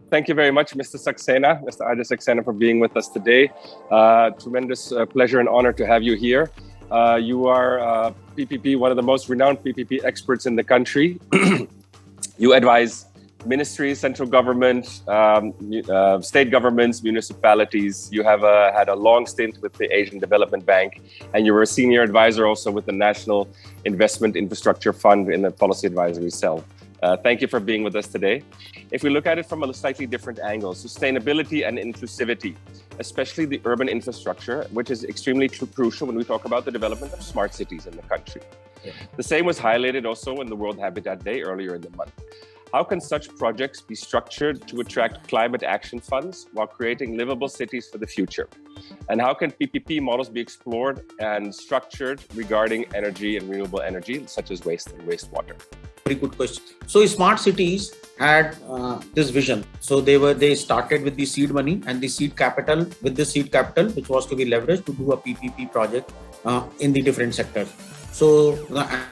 Thank you very much, Mr. Saxena, Mr. Ajay Saxena, for being with us today. Tremendous pleasure and honor to have you here. You are PPP, one of the most renowned PPP experts in the country. You advise ministries, central government, state governments, municipalities. You have had a long stint with the Asian Development Bank, and you were a senior advisor also with the National Investment Infrastructure Fund in the policy advisory cell. Thank you for being with us today. If we look at it from a slightly different angle, sustainability and inclusivity, especially the urban infrastructure, which is extremely crucial when we talk about the development of smart cities in the country. Yeah. The same was highlighted also in the World Habitat Day earlier in the month. How can such projects be structured to attract climate action funds while creating livable cities for the future? And how can PPP models be explored and structured regarding energy and renewable energy, such as waste and wastewater? Very good question. So smart cities had this vision. So they started with the seed money and the seed capital, with the seed capital, which was to be leveraged to do a PPP project in the different sectors. So,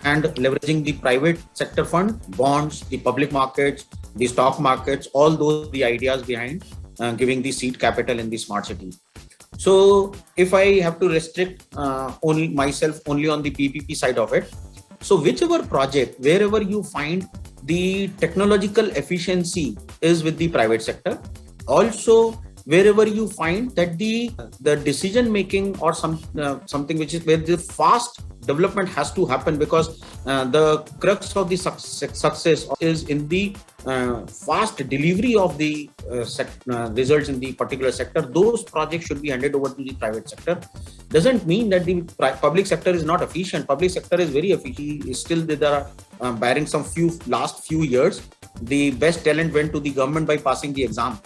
and leveraging the private sector fund, bonds, the public markets, the stock markets, all those the ideas behind giving the seed capital in the smart city. So if I have to restrict only on the PPP side of it, so whichever project, wherever you find the technological efficiency is with the private sector, also wherever you find that the decision making or something which is where the fast development has to happen, because the crux of the success is in the fast delivery of the results in the particular sector. Those projects should be handed over to the private sector. Doesn't mean that the public sector is not efficient. Public sector is very efficient. Still, there are barring some last few years, the best talent went to the government by passing the exam.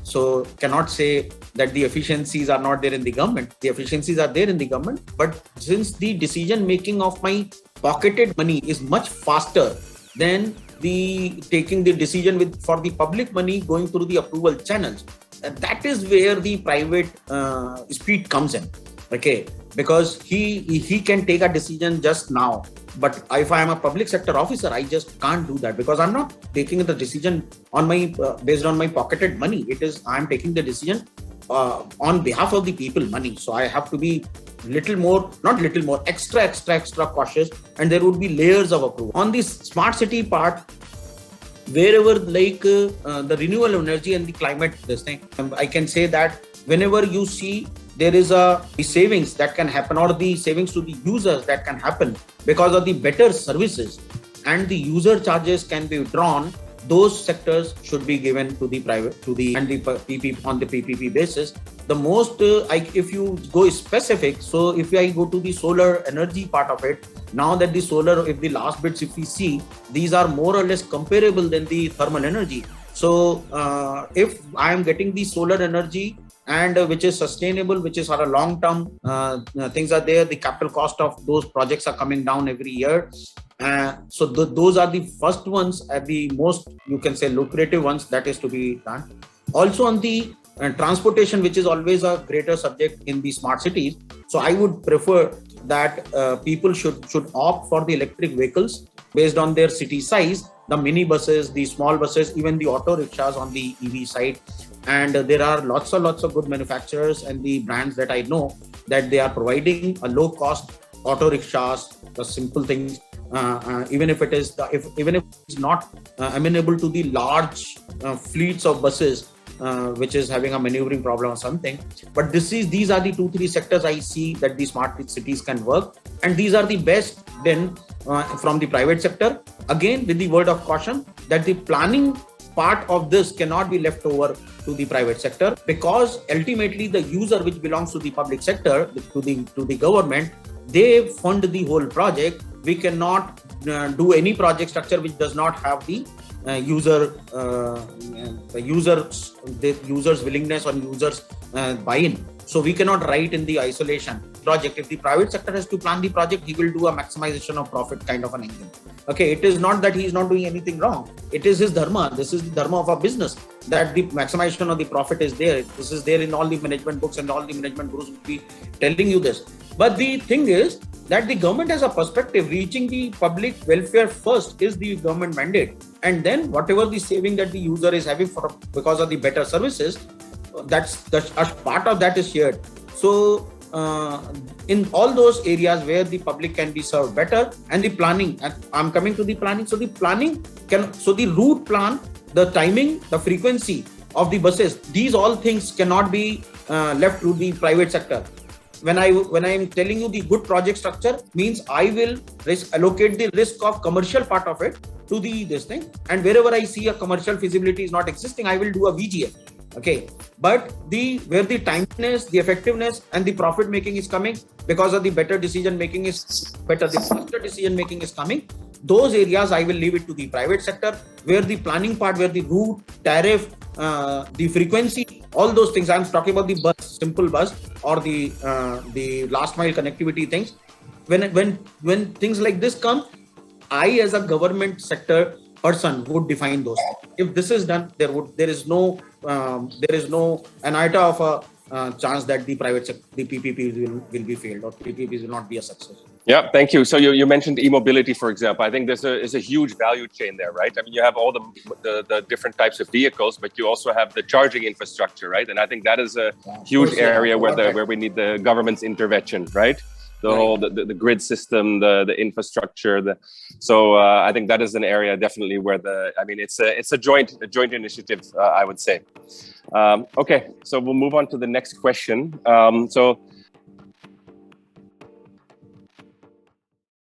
So cannot say that the efficiencies are not there in the government. The efficiencies are there in the government, but since the decision making of my pocketed money is much faster than the taking the decision for the public money going through the approval channels, that is where the private speed comes in. Okay, because he can take a decision just now. But if I am a public sector officer, I just can't do that, because I'm not taking the decision on based on my pocketed money. I'm taking the decision on behalf of the people money. So I have to be extra cautious, and there would be layers of approval. On the smart city part, wherever the renewable energy and the climate, I can say that whenever you see there is the savings that can happen, or the savings to the users that can happen because of the better services, and the user charges can be drawn, those sectors should be given to the private, and the PPP on the PPP basis. The most, if you go specific, so if I go to the solar energy part of it, now that the solar, if the last bits, if we see, these are more or less comparable than the thermal energy. So if I am getting the solar energy, and which is sustainable, which is for a long term, things are there, the capital cost of those projects are coming down every year. So those are the first ones, at the most, you can say, lucrative ones that is to be done. Also on the transportation, which is always a greater subject in the smart cities. So I would prefer that people should opt for the electric vehicles based on their city size, the mini buses, the small buses, even the auto rickshaws on the EV side. And there are lots of good manufacturers and the brands that I know that they are providing a low cost auto rickshaws, the simple things, even if it is even if it's not amenable to the large fleets of buses, which is having a maneuvering problem or something. But these are the 2-3 sectors I see that the smart cities can work, and these are the best then from the private sector. Again, with the word of caution that the planning part of this cannot be left over to the private sector, because ultimately the user, which belongs to the public sector, to the government, they fund the whole project. We cannot do any project structure which does not have the user's willingness or users buy-in. So we cannot write in the isolation project. If the private sector has to plan the project, he will do a maximization of profit kind of an engine. Okay, it is not that he is not doing anything wrong. It is his dharma. This is the dharma of a business, that the maximization of the profit is there. This is there in all the management books, and all the management gurus will be telling you this. But the thing is that the government has a perspective. Reaching the public welfare first is the government mandate. and then whatever the saving that the user is having for because of the better services, that's a part of that is shared. So in all those areas where the public can be served better, and the planning, and I'm coming to the planning. So the planning the route plan, the timing, the frequency of the buses, these all things cannot be left to the private sector. When I am telling you the good project structure means I will allocate the risk of commercial part of it to this thing, and wherever I see a commercial feasibility is not existing, I will do a VGF. Okay, but where the timeliness, the effectiveness, and the profit making is coming because of the better decision making the faster decision making is coming. Those areas I will leave it to the private sector, where the planning part, where the route, tariff, the frequency, all those things. I'm talking about the bus, simple bus, or the last mile connectivity things. When things like this come, I as a government sector person would define those. If this is done, there is no an iota of a chance that the private sector, the PPPs will be failed, or PPPs will not be a success. Yeah, thank you. So you mentioned e-mobility, for example. I think there's a huge value chain there, right? I mean, you have all the different types of vehicles, but you also have the charging infrastructure, right? And I think that is a huge area where we need the government's intervention, right? The grid system, the infrastructure. So I think that is an area definitely where it's a joint initiative, I would say. Okay, so we'll move on to the next question. So